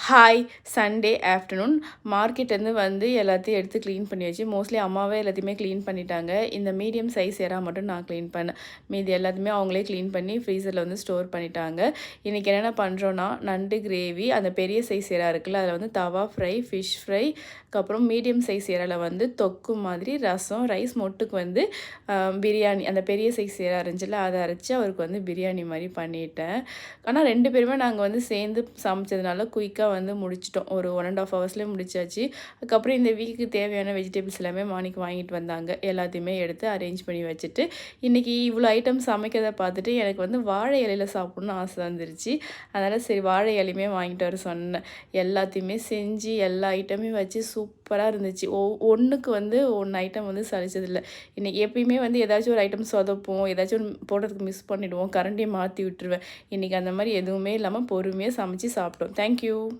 Hi Sunday afternoon மார்க்கெட்லேருந்து வந்து எல்லாத்தையும் எடுத்து க்ளீன் பண்ணி வச்சு மோஸ்ட்லி அம்மாவே எல்லாத்தையுமே க்ளீன் பண்ணிட்டாங்க. இந்த மீடியம் சைஸ் எறா மட்டும் நான் க்ளீன் பண்ணேன். மீதி எல்லாத்தையுமே அவங்களே க்ளீன் பண்ணி ஃப்ரீசரில் வந்து ஸ்டோர் பண்ணிட்டாங்க. இன்றைக்கி என்னென்ன பண்ணுறோன்னா நண்டு கிரேவி, அந்த பெரிய சைஸ் எறா இருக்குல்ல அதில் வந்து தவா ஃப்ரை, ஃபிஷ் ஃப்ரை, அதுக்கப்புறம் மீடியம் சைஸ் எறாவில் வந்து தொக்கு மாதிரி ரசம், ரைஸ், மொட்டுக்கு வந்து பிரியாணி. அந்த பெரிய சைஸ் எறா இருந்துச்சுல அதை அரைச்சி அவருக்கு வந்து பிரியாணி மாதிரி பண்ணிட்டேன். ஆனால் 2 பேருமே நாங்கள் வந்து சேர்ந்து சமைச்சதுனால குயிக்காக வந்து முடிச்சிட்டோம். ஒரு 1.5 ஹவர்ஸ்லேயே முடிச்சாச்சு. அதுக்கப்புறம் இந்த வீக்குக்கு தேவையான வெஜிடபிள்ஸ் எல்லாமே மார்னிங் வாங்கிட்டு வந்தாங்க. எல்லாத்தையுமே எடுத்து அரேஞ்ச் பண்ணி வச்சுட்டு இன்றைக்கி இவ்வளோ ஐட்டம் சமைக்கிறத பார்த்துட்டு எனக்கு வந்து வாழை இலையில் சாப்பிட்ணுன்னு ஆசை வந்துருச்சு. அதனால் சரி வாழை இலையுமே வாங்கிட்டு வர சொன்னேன். எல்லாத்தையுமே செஞ்சு எல்லா ஐட்டமையும் வச்சு சூப்பராக இருந்துச்சு. ஒன்றுக்கு வந்து ஒன்று ஐட்டம் வந்து சலிச்சதில்லை. இன்றைக்கி எப்பயுமே வந்து ஏதாச்சும் ஒரு ஐட்டம் சொதப்போம், ஏதாச்சும் ஒன்று போடுறதுக்கு மிஸ் பண்ணிவிடுவோம், கரண்டியை மாற்றி விட்டுருவேன். இன்றைக்கி அந்த மாதிரி எதுவுமே இல்லாமல் பொறுமையாக சமைச்சு சாப்பிட்டோம். தேங்க்யூ.